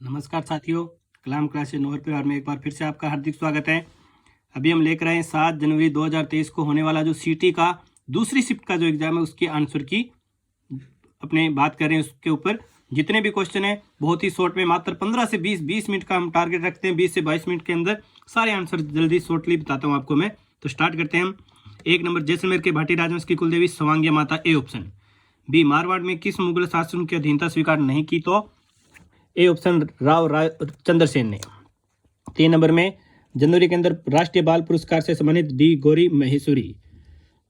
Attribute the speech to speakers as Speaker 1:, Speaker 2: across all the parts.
Speaker 1: नमस्कार साथियों, कलाम क्लासेस नोर पर में एक बार फिर से आपका हार्दिक स्वागत है। अभी हम लेकर आए हैं 7 जनवरी 2023 को होने वाला जो सीटी का दूसरी शिफ्ट का जो एग्जाम है उसके आंसर की अपने बात कर रहे हैं। उसके ऊपर जितने भी क्वेश्चन है बहुत ही शॉर्ट में, मात्र 15 से 20 मिनट का हम टारगेट रखते हैं। 20 से 22 मिनट के अंदर सारे आंसर जल्दी शॉर्टली बताता हूँ आपको मैं। तो स्टार्ट करते हैं हम। 1 नंबर, जैसलमेर के भाटी राजवंश की कुलदेवी सवांगिया माता, ए ऑप्शन। बी, मारवाड़ में किस मुगल शासन की अधीनता स्वीकार नहीं की, तो ए ऑप्शन राव चंद्रसेन ने। 3 नंबर में, जनवरी के अंदर राष्ट्रीय बाल पुरस्कार से सम्मानित डी गौरी महेश्वरी।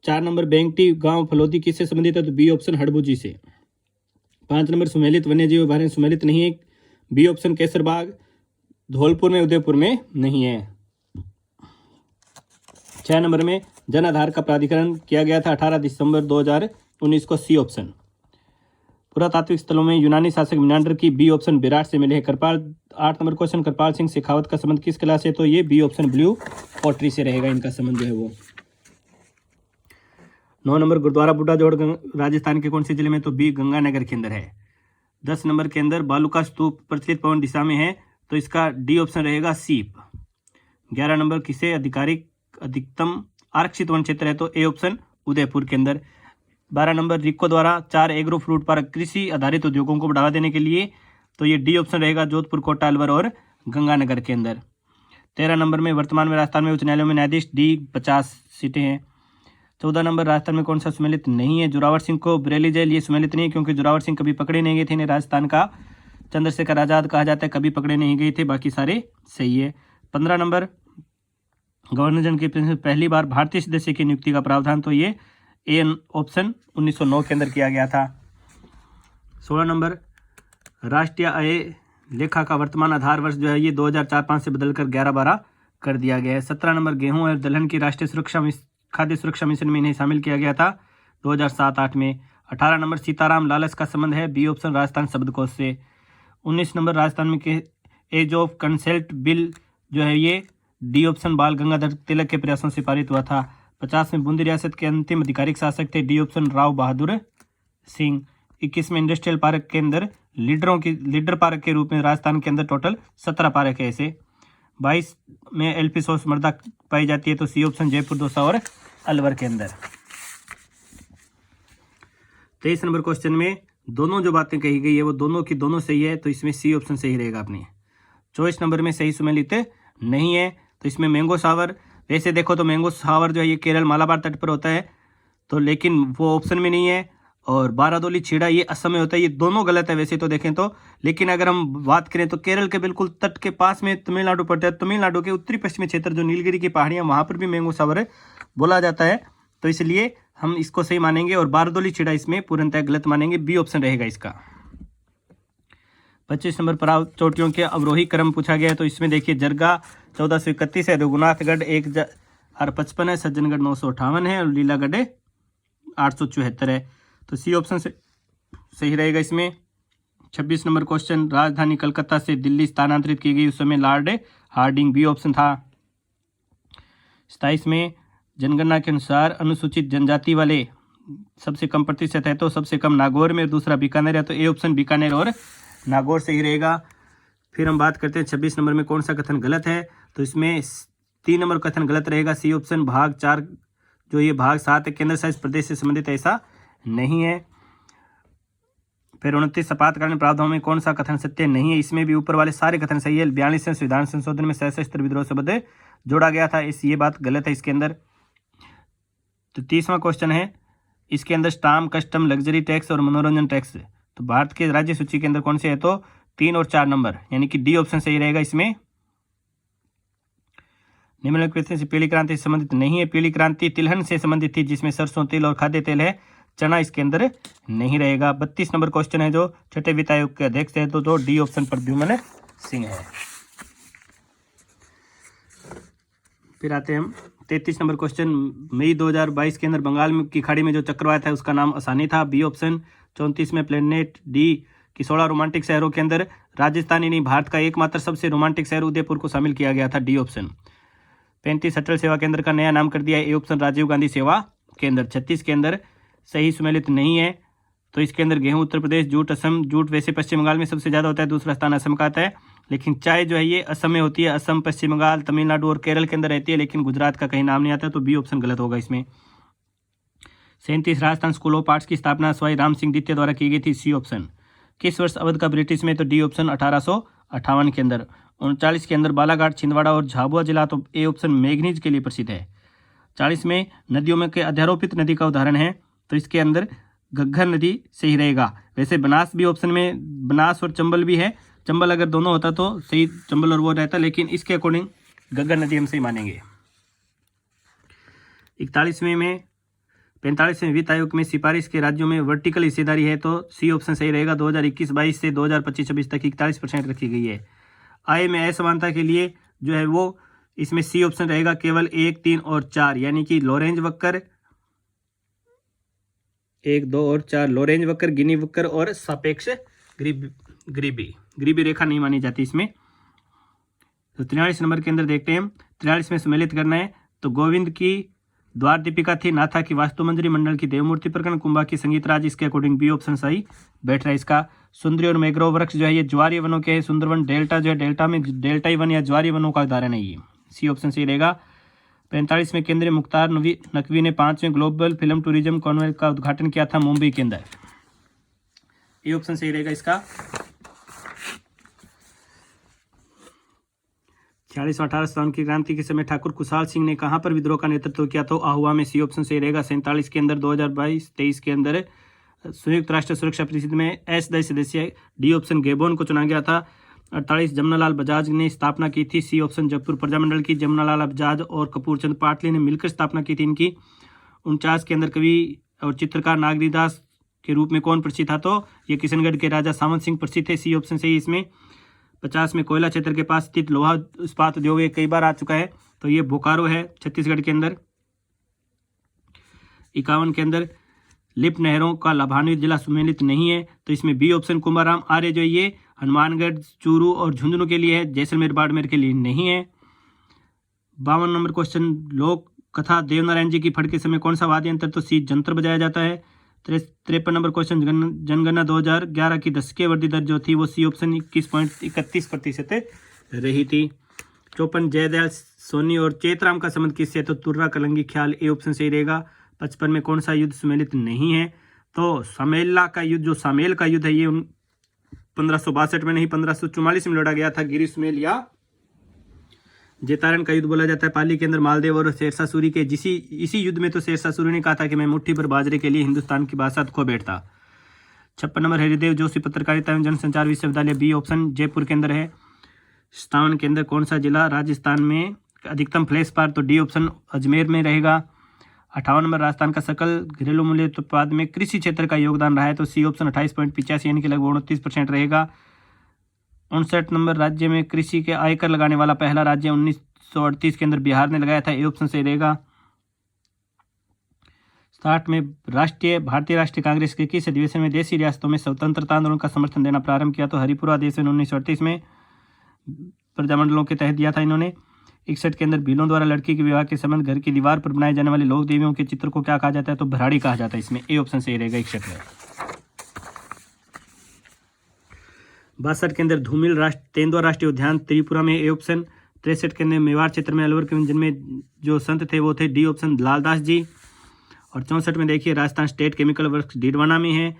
Speaker 1: 4 नंबर, बेंगटी गांव फलोदी किससे संबंधित है, तो बी ऑप्शन हड़बूजी से। 5 नंबर, सुमेलित वन्यजीव अभयारण्य सुमेलित नहीं है, बी ऑप्शन केसरबाग धौलपुर में उदयपुर में नहीं है। 6 नंबर में, जन आधार का प्राधिकरण किया गया था 18 दिसंबर 2019 को, सी ऑप्शन। पुरातात्विक स्थलों में यूनानी शासक मिनांडर की, बी ऑप्शन विराट से मिले हैं। कृपाल 8 नंबर क्वेश्चन, कृपाल सिंह शेखावत का संबंध किस कला से, तो ये बी ऑप्शन ब्लू पॉटरी से रहेगा इनका संबंध जो है वो। 9 नंबर, गुरुद्वारा बुड्ढा जोड़ राजस्थान के कौन से जिले में, तो बी गंगानगर के अंदर है। 10 नंबर के अंदर, बालूका स्तूप प्रचलित पवन दिशा में है, तो इसका डी ऑप्शन रहेगा सीप। 11 नंबर, किसे अधिकतम आरक्षित वन क्षेत्र है, तो ए ऑप्शन उदयपुर के अंदर। 12 नंबर, रिको द्वारा 4 एग्रो फ्रूट पार्क कृषि आधारित उद्योगों को बढ़ावा देने के लिए, तो ये डी ऑप्शन रहेगा जोधपुर, कोटा, अलवर और गंगानगर के अंदर। 13 नंबर में, वर्तमान में राजस्थान में उच्च न्यायालयों में न्यायाधीश डी 50 सीटें हैं। 14 नंबर, राजस्थान में कौन सा सुमेलित नहीं है, जोरावर सिंह को बरेली जेल, ये सुमेलित नहीं है क्योंकि जोरावर सिंह कभी पकड़े नहीं गए थे। इन्हें राजस्थान का चंद्रशेखर आजाद कहा जाता है, कभी पकड़े नहीं गए थे, बाकी सारे सही है। 15 नंबर, गवर्नर जनरल की पहली बार भारतीय सदस्य की नियुक्ति का प्रावधान, तो ये ए ऑप्शन 1909 के अंदर किया गया था। 16 नंबर, राष्ट्रीय आय लेखा का वर्तमान आधार वर्ष जो है ये 2004-05 से बदलकर 11-12 कर दिया गया है। 17 नंबर, गेहूं और दलहन की राष्ट्रीय खाद्य सुरक्षा मिशन में इन्हें शामिल किया गया था 2007-08 में। 18 नंबर, सीताराम लालच का संबंध है, बी ऑप्शन राजस्थान शब्दकोश से। 19 नंबर, राजस्थान में के एज ऑफ कंसेंट बिल जो है ये डी ऑप्शन बाल गंगाधर तिलक के प्रयासों से पारित हुआ था। 50 में, बूंदी रियासत के अंतिम आधिकारिक शासक थे, डी ऑप्शन राव बहादुर सिंह। 21 में, इंडस्ट्रियल पार्क के अंदर लीडर पार्क के रूप में राजस्थान के अंदर टोटल 17 पार्क है ऐसे। 22 में, एलपी सॉस मृदा पाई जाती है, तो सी ऑप्शन जयपुर, दौसा और अलवर के अंदर। 23 नंबर क्वेश्चन में दोनों जो बातें कही गई है वो दोनों की दोनों सही है, तो इसमें सी ऑप्शन सही रहेगा अपने। 24 नंबर में, सही सुमेलित नहीं है, तो इसमें मैंगो सावर, वैसे देखो तो मैंगो सावर जो है ये केरल मालाबार तट पर होता है, तो लेकिन वो ऑप्शन में नहीं है। और बारादोली छीड़ा ये असम में होता है, ये दोनों गलत है वैसे तो देखें तो। लेकिन अगर हम बात करें तो केरल के बिल्कुल तट के पास में तमिलनाडु पड़ता है, तमिलनाडु के उत्तरी पश्चिमी क्षेत्र जो नीलगिरी की पहाड़ियाँ, वहाँ पर भी मैंगो सावर बोला जाता है, तो इसलिए हम इसको सही मानेंगे। और बारादोली छीड़ा इसमें पूर्णतः गलत मानेंगे, बी ऑप्शन रहेगा इसका। 25 नंबर, पराव चोटियों के अवरोही क्रम पूछा गया है, तो इसमें देखिए जरगा 1431 है, रघुनाथगढ़ 1055 है, सज्जनगढ़ 958 है और लीलागढ़ 874 है, तो सी ऑप्शन से सही रहेगा इसमें। 26 नंबर क्वेश्चन, राजधानी कलकत्ता से दिल्ली स्थानांतरित की गई उस समय लॉर्ड हार्डिंग, बी ऑप्शन था। 27 में, जनगणना के अनुसार अनुसूचित जनजाति वाले सबसे कम प्रतिशत है, तो सबसे कम नागौर में, दूसरा बीकानेर है, तो ए ऑप्शन बीकानेर और नागौर सही रहेगा। फिर हम बात करते हैं 26 नंबर में कौन सा कथन गलत है, तो इसमें 3 नंबर कथन गलत रहेगा, सी ऑप्शन भाग 4 जो ये भाग 7 है, केंद्र शासित प्रदेश से संबंधित, ऐसा नहीं है। फिर 29 आपातकालीन प्रावधानों में कौन सा कथन सत्य नहीं है, इसमें भी ऊपर वाले सारे कथन सही है। 42वें संविधान संशोधन में सशस्त्र विद्रोह शब्द जोड़ा गया था, ये बात गलत है इसके अंदर। तो 30वां क्वेश्चन है, इसके अंदर स्टाम्प, कस्टम, लग्जरी टैक्स और मनोरंजन टैक्स, तो भारत के राज्य सूची के अंदर कौन से है, तो 3 और 4 नंबर, यानी कि डी ऑप्शन सही रहेगा इसमें। निम्नलिखित से पीली क्रांति से संबंधित नहीं है, पीली क्रांति तिलहन से संबंधित थी जिसमें सरसों तेल और खाद्य तेल है, चना इसके अंदर नहीं रहेगा। 32 नंबर क्वेश्चन है जो छठे वित्त आयोग के अध्यक्ष है, तो डी ऑप्शन प्रद्युम्न सिंह है। फिर आते हैं हम 33 नंबर क्वेश्चन, मई 2022 के अंदर बंगाल की खाड़ी में जो चक्रवात है उसका नाम आसानी था, बी ऑप्शन। 34 में, प्लेनेट डी की 16 रोमांटिक शहरों के अंदर राजस्थान यानी भारत का एकमात्र सबसे रोमांटिक शहर उदयपुर को शामिल किया गया था, डी ऑप्शन। 35 अटल सेवा केंद्र का नया नाम कर दिया है, ए ऑप्शन राजीव गांधी सेवा केंद्र। 36 के अंदर सही सुमेलित नहीं है, तो इसके अंदर गेहूं उत्तर प्रदेश, जूट असम, जूट वैसे पश्चिम बंगाल में सबसे ज़्यादा होता है, दूसरा स्थान असम का आता है, लेकिन चाय जो है ये असम में होती है, असम, पश्चिम बंगाल, तमिलनाडु और केरल के अंदर रहती है, लेकिन गुजरात का कहीं नाम नहीं आता, तो बी ऑप्शन गलत होगा इसमें। 37 राजस्थान स्कूल ऑफ आर्ट्स की स्थापना सवाई राम सिंह द्वितीय द्वारा की गई थी, सी ऑप्शन। किस वर्ष अवध का ब्रिटिश में, तो डी ऑप्शन 1858 के अंदर। 39 के अंदर बालाघाट, छिंदवाड़ा और झाबुआ जिला, तो ए ऑप्शन मैग्नीज के लिए प्रसिद्ध है। 40 में नदियों में के अध्यारोपित नदी का उदाहरण है, तो इसके अंदर घग्गर नदी सही रहेगा। वैसे बनास भी ऑप्शन में, बनास और चंबल भी है, चंबल अगर दोनों होता तो सही चंबल और वो रहता, लेकिन इसके अकॉर्डिंग घग्गर नदी हम सही मानेंगे। 41वें में 45वें वित्त आयोग में सिफारिश के राज्यों में वर्टिकल हिस्सेदारी है, तो सी ऑप्शन सही रहेगा। 2021-22 से 2025-26 तक 41% रखी गई है। आय में असमानता के लिए जो है वो इसमें सी ऑप्शन रहेगा, केवल 1, 3 और 4, यानी कि लॉरेंज वक्कर 1, 2 और 4, लॉरेंज वक्कर, गिनी वक्कर और सापेक्ष गरीबी रेखा नहीं मानी जाती इसमें। तो 43 नंबर के अंदर देखते हैं, 43 में सम्मिलित करना है, तो गोविंद की द्वार दीपिका थी, नाथा की वास्तु मंजरी, मंडल की देवमूर्ति प्रकरण, कुंभा की संगीत राज, इसके अकॉर्डिंग बी ऑप्शन सही बैठ रहा है इसका। सुंदरी और मैग्रोव वृक्ष जो है ये ज्वारीय वनों के है, सुंदरवन डेल्टा जो है, डेल्टा में डेल्टाई वन या ज्वारीय वनों का उदाहरण है ये, सी ऑप्शन सही रहेगा। 45 में केंद्रीय मुख्तार नकवी ने 5वें ग्लोबल फिल्म टूरिज्म कॉन्क्लेव का उद्घाटन किया था मुंबई के अंदर, ये ऑप्शन सही रहेगा इसका। 46 और 18 की क्रांति के समय ठाकुर खुशहाल सिंह ने कहां पर विद्रोह का नेतृत्व किया, तो आहुआ में, सी ऑप्शन सही रहेगा। 47 के अंदर 2022-23 के अंदर संयुक्त राष्ट्र सुरक्षा परिषद में अस्थायी सदस्य, डी ऑप्शन गैबोन को चुना गया था। 48 जमनालाल बजाज ने स्थापना की थी, सी ऑप्शन जयपुर प्रजामंडल की, जमनालाल बजाज और कपूरचंद पाटली ने मिलकर स्थापना की थी इनकी। 49 के अंदर कवि और चित्रकार नागरीदास के रूप में कौन प्रसिद्ध था, तो ये किशनगढ़ के राजा सावंत सिंह प्रसिद्ध थे, सी ऑप्शन सही इसमें। 50 में कोयला क्षेत्र के पास स्थित लोहा इस्पात उद्योग ये कई बार आ चुका है, तो ये बोकारो है छत्तीसगढ़ के अंदर। 51 के अंदर लिप नहरों का लाभान्वित जिला सम्मिलित नहीं है, तो इसमें बी ऑप्शन कुंभाराम आर्य जो ये हनुमानगढ़, चूरू और झुंझुनू के लिए है, जैसलमेर बाड़मेर के लिए नहीं है। 52 नंबर क्वेश्चन, लोक कथा देवनारायण जी की फट के समय कौन सा वाद्य यंत्र, तो सी जंत्र बजाया जाता है। 53 नंबर क्वेश्चन, जनगणना 2011 की दशकीय वृद्धि दर जो थी वो सी ऑप्शन 21.31% रही थी। 54 जयदयाल सोनी और चेतराम का संबंध किससे, तो तुर्रा कलंगी ख्याल, ए ऑप्शन सही रहेगा। 55 में कौन सा युद्ध सम्मिलित नहीं है, तो समेला का युद्ध, जो सामेल का युद्ध है ये 1562 में नहीं 1544 में लड़ा गया था, गिरी सुमेल या जेतारन का युद्ध बोला जाता है। पाली के अंदर मालदेव और शेरशाह सूरी के इसी युद्ध में तो शेरशाह सूरी ने कहा था कि मैं मुट्ठी पर बाजरे के लिए हिंदुस्तान की बादशाह खो बैठता। 56 नंबर हरिदेव जोशी पत्रकारिता एवं जनसंचार विश्वविद्यालय, बी ऑप्शन जयपुर के अंदर है। 57 के अंदर कौन सा जिला राजस्थान में अधिकतम फ्लैश पार, तो डी ऑप्शन अजमेर में रहेगा। 58 नंबर, राजस्थान का सकल घरेलू मूल्य उत्पाद में कृषि क्षेत्र का योगदान रहा है, तो सी ऑप्शन 28.85 यानी कि लगभग 29% रहेगा। 59 नंबर, राज्य में कृषि के आयकर लगाने वाला पहला राज्य 1938 के अंदर बिहार ने लगाया था, ए ऑप्शन सही रहेगा। 60 में भारतीय राष्ट्रीय कांग्रेस के किस अधिवेशन में देशी रियासतों में स्वतंत्रता आंदोलन का समर्थन देना प्रारंभ किया, तो हरिपुरा अधिवेशन 1938 में प्रजामंडलों के तहत दिया था इन्होंने। 61 के अंदर भीलों द्वारा लड़की के विवाह के संबंध घर की दीवार पर बनाए जाने वाले लोक देवियों के चित्र को क्या कहा जाता है, तो भराड़ी कहा जाता है, इसमें ए ऑप्शन सही रहेगा 61 में। 62 के अंदर धूमिल तेंदुआ राष्ट्रीय उद्यान त्रिपुरा में, ए ऑप्शन। 63 के अंदर मेवाड़ क्षेत्र में अलवर के व्यंजन में जो संत थे वो थे, डी ऑप्शन लालदास जी। और 64 में देखिए Rajasthan state chemical works Didwana में है।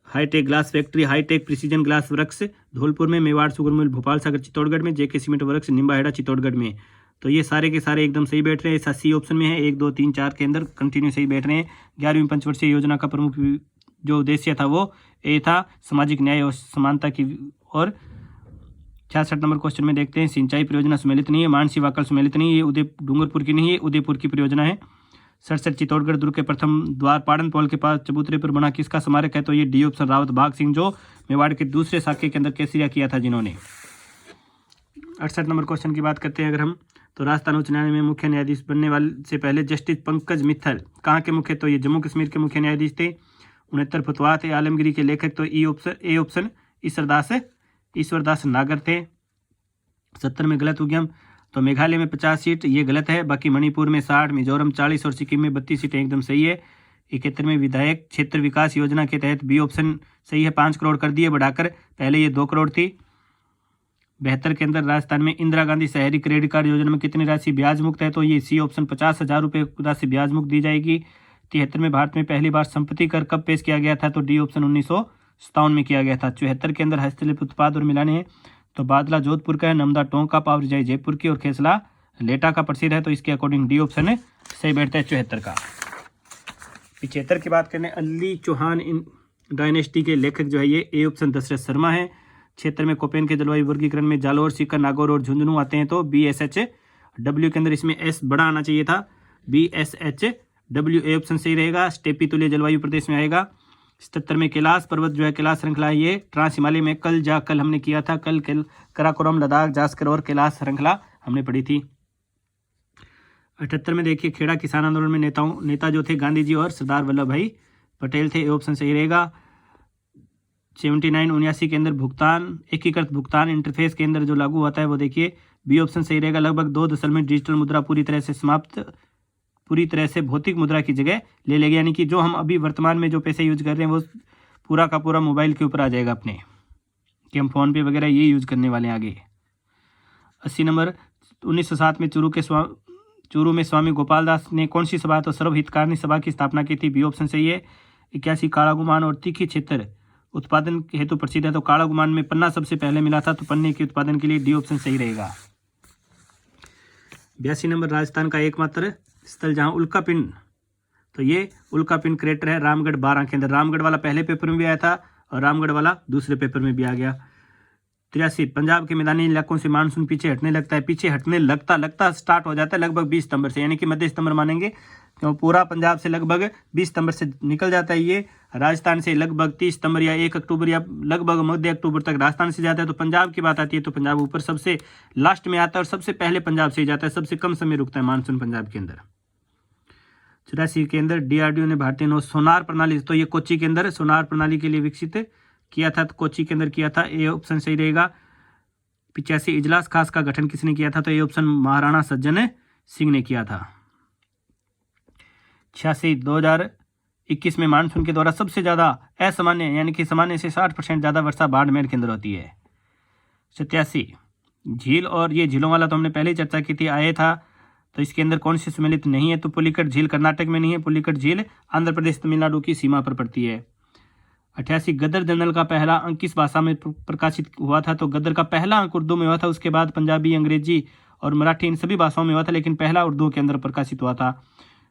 Speaker 1: Hitech glass factory, hitech precision glass works Dholpur में, मेवाड़ शुगर मिल भोपाल सागर चित्तौड़गढ़ में, JK cement works Nimbahera Chittorgarh में। तो ये सारे के सारे एकदम सही बैठ रहे हैं, सी ऑप्शन में है। 1, 2, 3, 4 के अंदर कंटिन्यू सही बैठ रहे हैं। 11वीं पंचवर्षीय योजना का प्रमुख जो उद्देश्य था वो ए था सामाजिक न्याय और समानता की। और 66 नंबर क्वेश्चन में देखते हैं, सिंचाई परियोजना सम्मिलित नहीं है, मानसी वाकल सम्मिलित नहीं है, ये डूंगरपुर की नहीं है, उदयपुर की परियोजना है। 67 चित्तौड़गढ़ दुर्ग के प्रथम द्वार पाड़न पोल के पास चबूतरे पर बना किसका स्मारक है, तो ये डी ऑप्शन रावत भाग सिंह जो मेवाड़ के दूसरे साके के अंदर केसरिया किया था जिन्होंने। 68 नंबर क्वेश्चन की बात करते हैं अगर हम, तो राजस्थान उच्च न्यायालय में मुख्य न्यायाधीश बनने वाले से पहले जस्टिस पंकज मित्तल कहाँ के मुख्य, तो ये जम्मू कश्मीर के मुख्य न्यायाधीश थे। 69 फतवा थे आलमगिरी के लेखक, तो ए ऑप्शन ईश्वरदास नागर थे। 70 में गलत हो गया, तो मेघालय में 50 सीट ये गलत है, बाकी मणिपुर में 60, मिजोरम 40 और सिक्किम में 32 सीटें एकदम सही है। 71वें विधायक क्षेत्र विकास योजना के तहत बी ऑप्शन सही है, 5 करोड़ कर दिए बढ़ाकर, पहले ये 2 करोड़ थी। 72 के अंदर राजस्थान में इंदिरा गांधी शहरी क्रेडिट कार्ड योजना में कितनी राशि ब्याज मुक्त है, तो ये सी ऑप्शन 50,000 रुपये राशि ब्याज मुक्त दी जाएगी। 73 में भारत में पहली बार संपत्ति कर कब पेश किया गया था, तो डी ऑप्शन 1957 में किया गया था। 74 के अंदर हस्तशिल्प उत्पाद और मिलाने हैं, तो बादला जोधपुर का है, नमदा टोंक का, पावर रिजाई जयपुर की और खेसला लेटा का प्रसिद्ध है, तो इसके अकॉर्डिंग डी ऑप्शन सही बैठता है 74 का। 75 की बात करें, अली चौहान इन डायनेस्टी के लेखक जो है ये ए ऑप्शन दशरथ शर्मा है। क्षेत्र में कोपेन के जलवायु वर्गीकरण में जालोर, सीकर, नागौर और झुंझुनू आते हैं, तो BSHW के अंदर इसमें एस बड़ा आना चाहिए था, BSHW ए ऑप्शन सही रहेगा। स्टेपी तुल्य जलवायु प्रदेश में आएगा। 77 में कैलाश पर्वत जो है कैलाश श्रृंखला है, ये ट्रांस हिमालय में कल हमने किया था, कल कराकोरम, लद्दाख, जास्कर और कैलाश श्रृंखला हमने पढ़ी थी। 78 में देखिए खेड़ा किसान आंदोलन में नेता जो थे गांधी जी और सरदार वल्लभ भाई पटेल थे, ए ऑप्शन सही रहेगा। 79-79 के अंदर भुगतान एकीकृत भुगतान इंटरफेस के अंदर जो लागू होता है वो देखिए बी ऑप्शन सही रहेगा। लगभग 2 दशक में डिजिटल मुद्रा पूरी तरह से भौतिक मुद्रा की जगह ले लेगी, यानी कि जो हम अभी वर्तमान में जो पैसे यूज कर रहे हैं वो पूरा का पूरा मोबाइल के ऊपर आ जाएगा अपने, कि हम फोन पे वगैरह ये यूज करने वाले हैं आगे। 80 नंबर 1907 में चूरू में स्वामी गोपाल दास ने कौन सी सभा तो सर्वहितकारिणी सभा की स्थापना की थी, बी ऑप्शन सही है। 81 काला गुमान और तीखी क्षेत्र उत्पादन हेतु प्रसिद्ध है, तो काला गुमान में पन्ना सबसे पहले मिला था, तो पन्ने के उत्पादन के लिए डी ऑप्शन सही रहेगा। 82 नंबर राजस्थान का एकमात्र स्थल जहां उल्का पिंड, तो ये उल्का पिंड क्रेटर है रामगढ़ 12 के अंदर। रामगढ़ वाला पहले पेपर में भी आया था और रामगढ़ वाला दूसरे पेपर में भी आ गया। 83 पंजाब के मैदानी इलाकों से मानसून पीछे हटने लगता है, पीछे हटने लगता स्टार्ट हो जाता है लगभग 20 सितंबर से, यानी कि मध्य सितंबर मानेंगे, क्यों पूरा पंजाब से लगभग 20 सितंबर से निकल जाता है ये, राजस्थान से लगभग 30 सितंबर या 1 अक्टूबर या लगभग मध्य अक्टूबर तक राजस्थान से जाता है। तो पंजाब की बात आती है तो पंजाब ऊपर सबसे लास्ट में आता है और सबसे पहले पंजाब से ही जाता है, सबसे कम समय रुकता है मानसून पंजाब के अंदर। 84 के अंदर DRDO ने भारतीय नौ सोनार प्रणाली, तो ये कोच्चि के अंदर सोनार प्रणाली के लिए विकसित किया था, तो कोच्चि के अंदर किया था, ए ऑप्शन सही रहेगा। 85 इजलास खास का गठन किसने किया था, तो ये ऑप्शन महाराणा सज्जन सिंह ने किया था। 86 2021 में मानसून के दौरान सबसे ज्यादा असामान्य यानी कि सामान्य से 60% ज्यादा वर्षा बाड़मेर के अंदर होती है। 87 झील, और ये झीलों वाला तो हमने पहले ही चर्चा की थी, आया था, तो इसके अंदर कौन सी सम्मिलित नहीं है, तो पुलिकट झील कर्नाटक में नहीं है, पुलिकट झील आंध्र प्रदेश तमिलनाडु की सीमा पर पड़ती है। 88 गदर जर्नल का पहला अंक किस भाषा में प्रकाशित हुआ था, तो गदर का पहला अंक उर्दू में हुआ था, उसके बाद पंजाबी, अंग्रेजी और मराठी इन सभी भाषाओं में हुआ था, लेकिन पहला उर्दू के अंदर प्रकाशित हुआ था,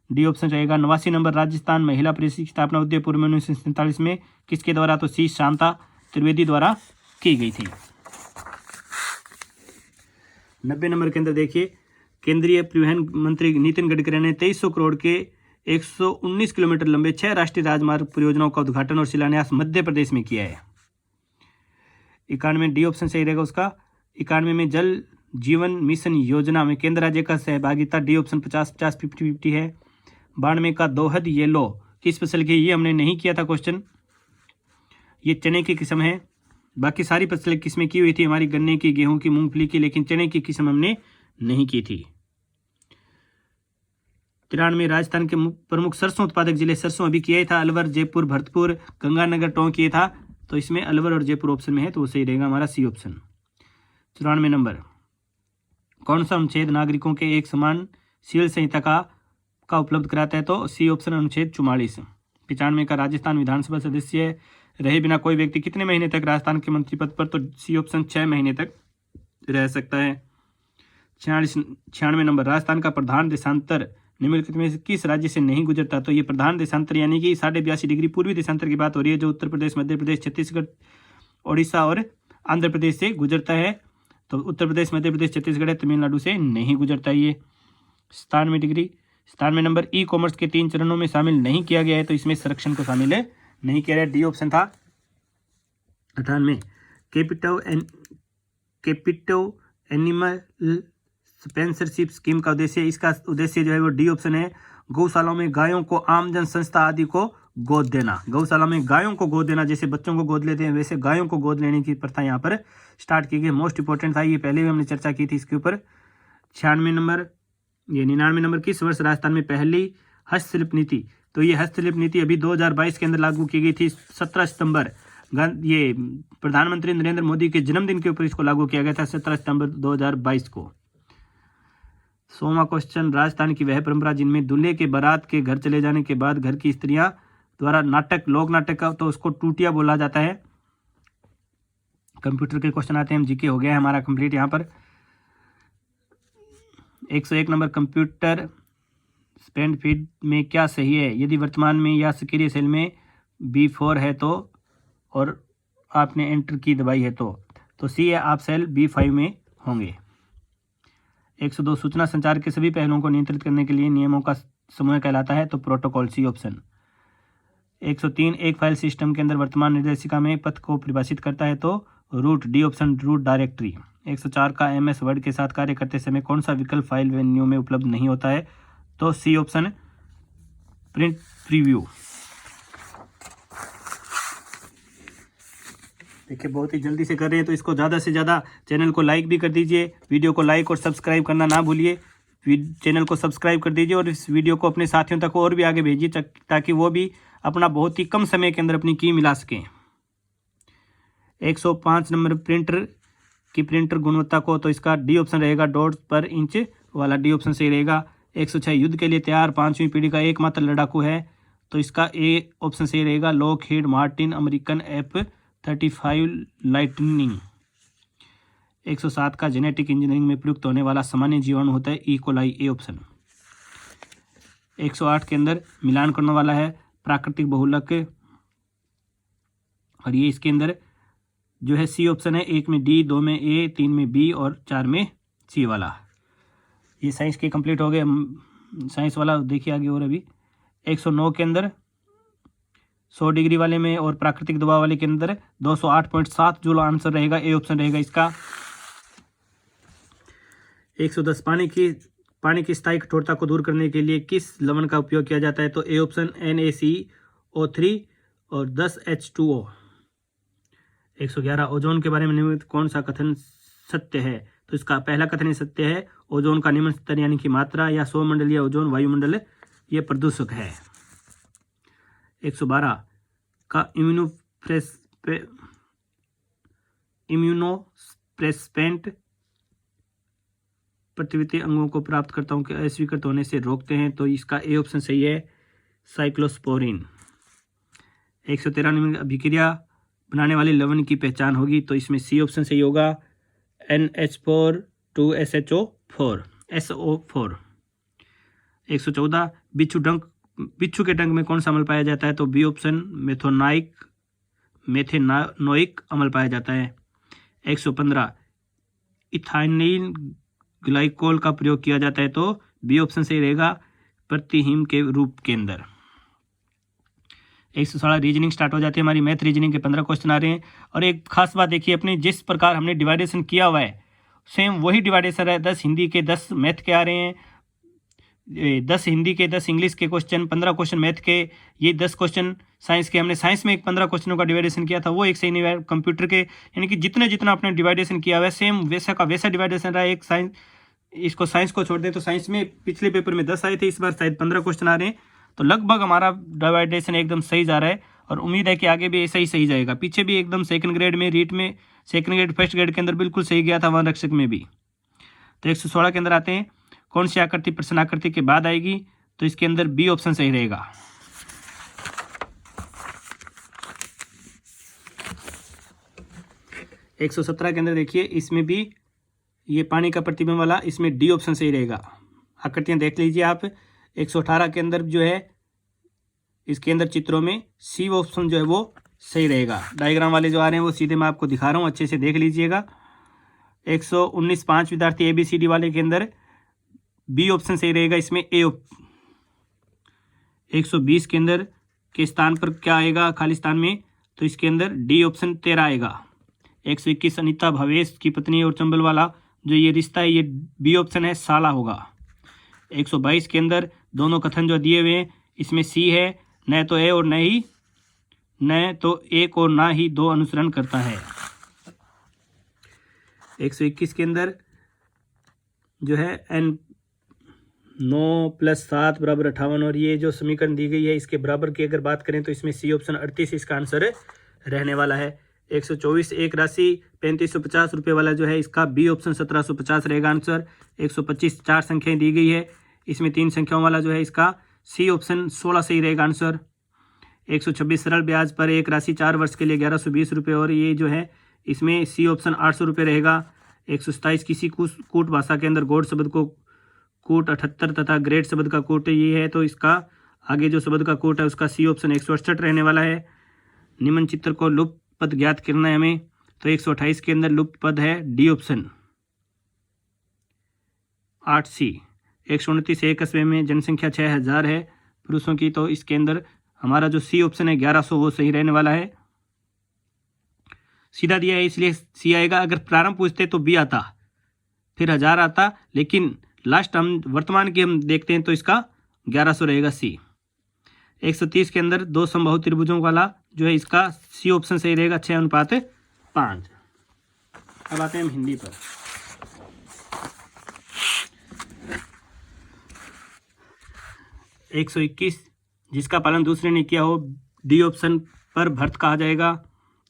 Speaker 1: डी ऑप्शन रहेगा। 89 नंबर राजस्थान महिला परिषद की स्थापना उदयपुर में 1947 में किसके द्वारा, तो सी शांता त्रिवेदी द्वारा की गई थी। 90 नंबर के अंदर देखिए केंद्रीय परिवहन मंत्री नितिन गडकरी ने 2300 करोड़ के 119 किलोमीटर लंबे 6 राष्ट्रीय राजमार्ग परियोजनाओं का उद्घाटन और शिलान्यास मध्य प्रदेश में किया है। 91 डी ऑप्शन सही रहेगा उसका। 91 में जल जीवन मिशन योजना में केंद्र राज्य का सहभागिता, डी ऑप्शन 50-50 50-50 है। 92 का दोहद येलो किस फसल की, ये हमने नहीं किया था क्वेश्चन, ये चने की किस्म है, बाकी सारी फसलें किस्में की हुई थी हमारी, गन्ने की, गेहूं की, मूंगफली की, लेकिन चने की किस्म हमने नहीं की थी। 93 राजस्थान के प्रमुख सरसों उत्पादक जिले, सरसों अभी किया ही था, अलवर, जयपुर, भरतपुर, गंगानगर, टोंक ये था, तो इसमें अलवर और जयपुर ऑप्शन में है, तो वो सही रहेगा हमारा सी ऑप्शन। 94 नंबर कौन सा अनुच्छेद नागरिकों के एक समान सिविल संहिता का उपलब्ध कराता है, तो सी ऑप्शन अनुच्छेद 44। 95 का राजस्थान विधानसभा सदस्य रहे बिना कोई व्यक्ति कितने महीने तक राजस्थान के मंत्री पद पर, तो सी ऑप्शन 6 महीने तक रह सकता है। 96 नंबर राजस्थान का प्रधान देशांतर निम्नलिखित में से किस राज्य से नहीं गुजरता, तो ये प्रधान देशांतर यानी कि 82.5 डिग्री पूर्वी देशांतर की बात हो रही है, जो उत्तर प्रदेश, मध्य प्रदेश, छत्तीसगढ़, ओडिशा और आंध्र प्रदेश से गुजरता है, तो उत्तर प्रदेश, मध्य प्रदेश, छत्तीसगढ़, तमिलनाडु से नहीं गुजरता ये। 97 डिग्री 97 नंबर ई कॉमर्स के 3 चरणों में शामिल नहीं किया गया है, तो इसमें संरक्षण को शामिल नहीं किया गया, डी ऑप्शन था। 98 कैपिटो एनिमल स्पॉन्सरशिप स्कीम का उद्देश्य, इसका उद्देश्य जो है वो डी ऑप्शन है, गौशालाओं में गायों को आमजन संस्था आदि को गोद देना, गौशाला में गायों को गोद देना, जैसे बच्चों को गोद लेते हैं वैसे गायों को गोद लेने की प्रथा यहाँ पर स्टार्ट की गई। मोस्ट इंपॉर्टेंट था, ये पहले भी हमने चर्चा की थी इसके ऊपर। 96 नंबर 99 नंबर किस वर्ष राजस्थान में पहली हस्तशिल्प नीति, तो तो ये हस्तशिल्प नीति अभी 2022 के अंदर लागू की गई थी। 17 सितंबर ये प्रधानमंत्री नरेंद्र मोदी के जन्मदिन के ऊपर इसको लागू किया गया था, 17 सितंबर 2022 को। 100वां क्वेश्चन, राजस्थान की वह परंपरा जिनमें दूल्हे के बारात के घर चले जाने के बाद घर की स्त्रियां द्वारा नाटक, लोक नाटक का, तो उसको टूटिया बोला जाता है। कंप्यूटर के क्वेश्चन आते हैं, जीके हो गया है हमारा कंप्लीट। यहाँ पर 101 नंबर, कंप्यूटर स्पेंड फीड में क्या सही है? यदि वर्तमान में या सक्रिय सेल में B4 है तो, और आपने एंटर की दबाई है तो सी है, आप सेल B5 में होंगे। 102, सूचना संचार के सभी पहलुओं को नियंत्रित करने के लिए नियमों का समूह कहलाता है, तो प्रोटोकॉल, सी ऑप्शन। 103, एक फाइल सिस्टम के अंदर वर्तमान निर्देशिका में पथ को परिभाषित करता है, तो root, D option, root directory. 104 का MS वर्ड के साथ कार्य करते समय कौन सा विकल्प फाइल मेन्यू में उपलब्ध नहीं होता है, तो सी ऑप्शन, प्रिंट प्रीव्यू। देखिए बहुत ही जल्दी से कर रहे हैं, तो इसको ज़्यादा से ज़्यादा चैनल को लाइक भी कर दीजिए, वीडियो को लाइक और सब्सक्राइब करना ना भूलिए। चैनल को सब्सक्राइब कर दीजिए और इस वीडियो को अपने साथियों तक और भी आगे भेजिए, ताकि वो भी अपना बहुत ही कम समय के अंदर अपनी की मिला सकें। 105 नंबर, प्रिंटर की प्रिंटर गुणवत्ता को, तो इसका डी ऑप्शन रहेगा, डॉट पर इंच वाला डी ऑप्शन सही रहेगा। 106, युद्ध के लिए तैयार 5वीं पीढ़ी का एकमात्र लड़ाकू है, तो इसका ए ऑप्शन सही रहेगा, Lockheed Martin American F-35 lightning. 107 का जेनेटिक इंजीनियरिंग में प्रयुक्त होने वाला सामान्य जीवाणु होता है, ई कोलाई, ए ऑप्शन। 108 के अंदर मिलान करने वाला है प्राकृतिक बहुलक, और ये इसके अंदर जो है सी ऑप्शन है, 1 में डी, 2 में ए, 3 में बी और 4 में सी वाला। ये साइंस के कंप्लीट हो गए, साइंस वाला देखिए आगे। और अभी 109 के अंदर 100 डिग्री वाले में और प्राकृतिक दबाव वाले के अंदर 208.7 जूल आंसर रहेगा, ए ऑप्शन रहेगा इसका। 110, पानी की स्थायी कठोरता को दूर करने के लिए किस लवण का उपयोग किया जाता है, तो ए ऑप्शन, NaCO3 और 10 H2O। 111, ओजोन के बारे में निम्नलिखित कौन सा कथन सत्य है, तो इसका पहला कथन सत्य है, ओजोन का निम्न स्तर यानी कि मात्रा या सौमंडलीय ओजोन वायुमंडल ये प्रदूषक है। 112 का इम्यूनोस्प्रेसेंट प्रतिवर्ती अंगों को प्राप्तकर्ताओं के अस्वीकृत होने से रोकते हैं, तो इसका ए ऑप्शन सही है, साइक्लोस्पोरिन। 113 में अभिक्रिया बनाने वाले लवण की पहचान होगी, तो इसमें सी ऑप्शन सही होगा, NH4 2SHO4 SO4। 114, बिच्छू के डंक में कौन सा अम्ल पाया जाता है, तो बी ऑप्शन, मेथेनोइक अम्ल पाया जाता है। 115, इथाइल ग्लाइकोल का प्रयोग किया जाता है, तो बी ऑप्शन सही रहेगा, प्रतिहिम के रूप के अंदर। 116, रीजनिंग स्टार्ट हो जाती है हमारी, मैथ रीजनिंग के 15 क्वेश्चन आ रहे हैं। और एक खास बात देखिए, अपने जिस प्रकार हमने डिवाइडेशन किया हुआ है सेम वही डिवाइडेशन है। 10 हिंदी के 10 मैथ के आ रहे हैं, 10 हिंदी के 10 इंग्लिश के क्वेश्चन, 15 क्वेश्चन मैथ के, ये 10 क्वेश्चन साइंस के। हमने साइंस में एक 15 क्वेश्चनों का डिवाइडेशन किया था, वो एक सही नहीं हुआ। कंप्यूटर के यानी कि जितना आपने डिवाइडेशन किया हुआ है सेम वैसा का वैसा डिवाइडेशन रहा। एक साइंस, इसको साइंस को छोड़ दें तो साइंस में पिछले पेपर में 10 आए थे, इस बार शायद 15 क्वेश्चन आ रहे हैं, तो लगभग हमारा डिवाइडेशन एकदम सही जा रहा है और उम्मीद है कि आगे भी ऐसा ही सही जाएगा। पीछे भी एकदम सेकंड ग्रेड में, रीट में, सेकंड ग्रेड फर्स्ट ग्रेड के अंदर बिल्कुल सही गया था, वन रक्षक में भी। तो 116 के अंदर आते हैं, कौन सी आकृति प्रश्न आकृति के बाद आएगी, तो इसके अंदर बी ऑप्शन सही रहेगा। तो 117 के अंदर देखिए, इसमें भी ये पानी का प्रतिबिंब वाला, इसमें डी ऑप्शन सही रहेगा। आकृतियां देख लीजिए आप। 118 के अंदर जो है इसके अंदर चित्रों में सी ऑप्शन जो है वो सही रहेगा। डायग्राम वाले जो आ रहे हैं वो सीधे मैं आपको दिखा रहा हूँ, अच्छे से देख लीजिएगा। 119 5 विद्यार्थी ABCD वाले के अंदर बी ऑप्शन सही रहेगा, इसमें ए। 120 के अंदर के स्थान पर क्या आएगा खाली स्थान में, तो इसके अंदर डी ऑप्शन 13 आएगा। 121 अनीता भवेश की पत्नी और चंबल वाला जो ये रिश्ता है, ये बी ऑप्शन है, साला होगा। 122 के अंदर दोनों कथन जो दिए हुए हैं, इसमें सी है, न तो ए और न तो एक और ना ही दो अनुसरण करता है। 121 के अंदर जो है 9 + 7 = 58 और ये जो समीकरण दी गई है इसके बराबर की अगर बात करें तो इसमें सी ऑप्शन 38 इसका आंसर रहने वाला है। 124 एक राशि 3550 रुपये वाला जो है इसका बी ऑप्शन 1750 रहेगा आंसर। 125 4 संख्याएं दी गई है, इसमें 3 संख्याओं वाला जो है इसका सी ऑप्शन 16 सही रहेगा आंसर। 126 सरल ब्याज पर एक राशि 4 वर्ष के लिए 1120 रुपये और ये जो है इसमें सी ऑप्शन 800 रुपये रहेगा। 127 किसी कूट भाषा के अंदर गौड़ शब्द को कूट 78 तथा ग्रेट शब्द का कूट ये है तो इसका आगे जो शब्द का कूट है उसका सी ऑप्शन 168 रहने वाला है। निम्न चित्र को लुप्त पद ज्ञात करना है हमें, तो 128 के अंदर लुप्त पद है डी ऑप्शन 8C। 129 एक कस्बे में जनसंख्या 6000 है पुरुषों की, तो इसके अंदर हमारा जो सी ऑप्शन है 1100 वो सही रहने वाला है। सीधा दिया है इसलिए सी आएगा। अगर प्रारंभ पूछते तो बी आता, फिर 1000 आता, लेकिन लास्ट हम वर्तमान की हम देखते हैं तो इसका 1100 रहेगा सी। 130 के अंदर 2 समबाहु त्रिभुजों वाला जो है इसका सी ऑप्शन सही रहेगा 6:5। अब आते हैं हम हिंदी पर। एक 121 जिसका पालन दूसरे ने किया हो डी ऑप्शन पर भर्त कहा जाएगा।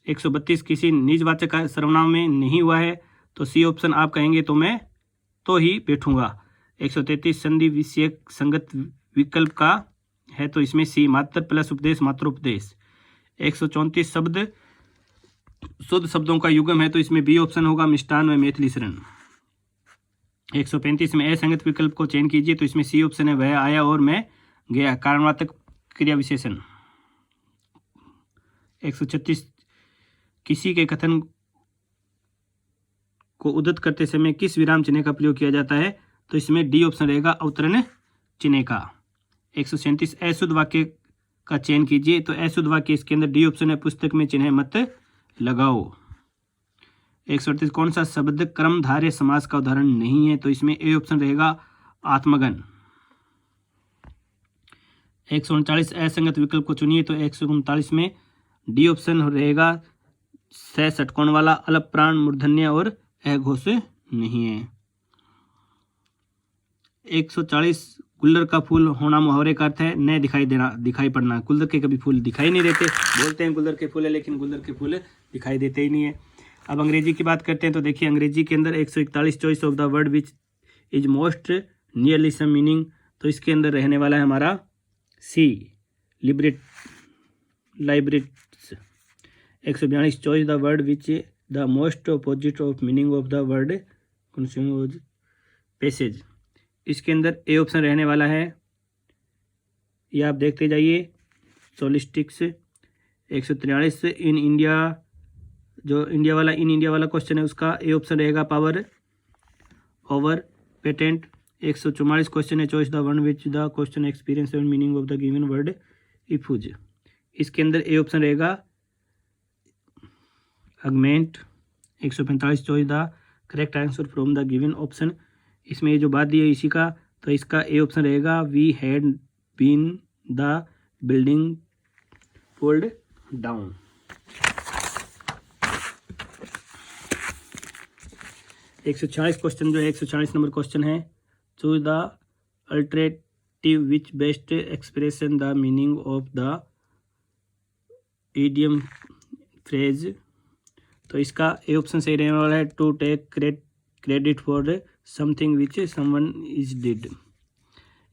Speaker 1: 132 किसी निजवाचक सर्वनाम में नहीं हुआ है तो सी ऑप्शन आप कहेंगे तो मैं तो ही बैठूंगा। 133 संधि विषयक संगत विकल्प का है तो इसमें सी मात्र प्लस उपदेश मात्रोपदेश। 134 शब्द शुद्ध शब्दों का युगम है तो इसमें बी ऑप्शन होगा मिष्टान व मैथिली शरण। 135 में असंगत विकल्प को चयन कीजिए तो इसमें सी ऑप्शन है वह आया और मैं गया कारणवाचक क्रिया विशेषण। 136 किसी के कथन को उद्धत करते समय किस विराम चिन्ह का प्रयोग किया जाता है तो इसमें डी ऑप्शन रहेगा अवतरण चिन्ह का। 137 अशुद्ध वाक्य का चयन कीजिए तो अशुद्ध वाक्य इसके अंदर डी ऑप्शन है पुस्तक में चिन्ह मत लगाओ। 138 कौन सा शब्द कर्मधारय समास का उदाहरण नहीं है तो इसमें ए ऑप्शन रहेगा आत्मगन। 139 असंगत विकल्प को चुनिए तो 139 में डी ऑप्शन रहेगा स षटकोण वाला अलप प्राण मूर्धन्य और अघोष नहीं है। 140 गुल्लर का फूल होना मुहावरे का अर्थ है न दिखाई पड़ना। गुल्लर के कभी फूल दिखाई नहीं देते, बोलते हैं गुल्लर के फूल है लेकिन गुल्लर के फूल दिखाई देते ही नहीं है। अब अंग्रेजी की बात करते हैं तो देखिए अंग्रेजी के अंदर 141 choice of the word which is most nearly same meaning तो इसके अंदर रहने वाला है हमारा C liberates. 142 choice the word which the most opposite of meaning of the word passage इसके अंदर ए ऑप्शन रहने वाला है, ये आप देखते जाइए सोलिस्टिक्स। 143 इन इंडिया जो इंडिया वाला क्वेश्चन है उसका ए ऑप्शन रहेगा पावर ओवर पेटेंट। 144 क्वेश्चन है choice the one which the question experience and meaning of the given word इफुज इसके अंदर ए ऑप्शन रहेगा augment. 145 choice the correct answer from the given option इसमें ये जो बात दी है इसी का तो इसका ए ऑप्शन रहेगा we had been the building pulled down. एक 146 क्वेश्चन जो है 146 नंबर क्वेश्चन है choose the alternative which best expression the meaning of the idiom phrase तो इसका ए ऑप्शन सही रहने वाला है to take credit for something which someone is did.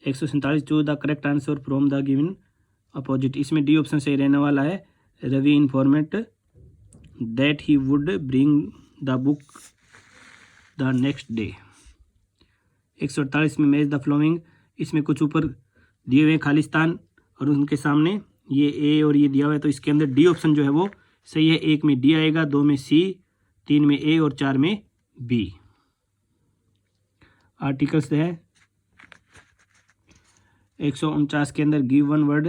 Speaker 1: 147 choose the correct answer from the given opposite इसमें D option सही रहने वाला है Ravi इन्फॉर्मेट that he would bring the book the next day. 148 में मैच द फ्लोइंग इसमें कुछ ऊपर दिए हुए खालिस्तान और उनके सामने ये ए और ये दिया हुआ है तो इसके अंदर डी ऑप्शन जो है वो सही है। 1 में डी आएगा, 2 में सी, 3 में ए और 4 में बी। आर्टिकल्स है 149 के अंदर गिव वन वर्ड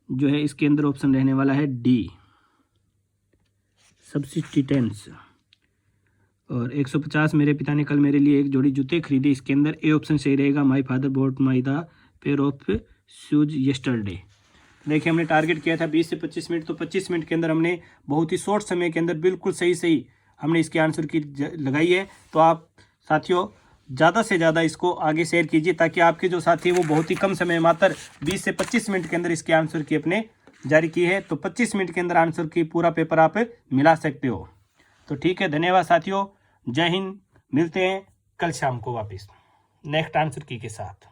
Speaker 1: जो है इसके अंदर ऑप्शन रहने वाला है डी सब्सिस्टिटेंस। और 150 मेरे पिता ने कल मेरे लिए एक जोड़ी जूते खरीदे इसके अंदर ए ऑप्शन सही रहेगा my father bought my the pair of shoes yesterday. देखिए हमने टारगेट किया था 20 से 25 मिनट तो 25 मिनट के अंदर हमने बहुत ही शॉर्ट समय के अंदर बिल्कुल सही हमने इसके आंसर की लगाई है। तो आप साथियों ज़्यादा से ज़्यादा इसको आगे शेयर कीजिए ताकि आपके जो साथी वो बहुत ही कम समय, मात्र 20 से 25 मिनट के अंदर इसके आंसर की अपने जारी की है। तो 25 मिनट के अंदर आंसर की पूरा पेपर आप मिला सकते हो। तो ठीक है, धन्यवाद साथियों, जय हिंद। मिलते हैं कल शाम को वापस नेक्स्ट आंसर की के साथ।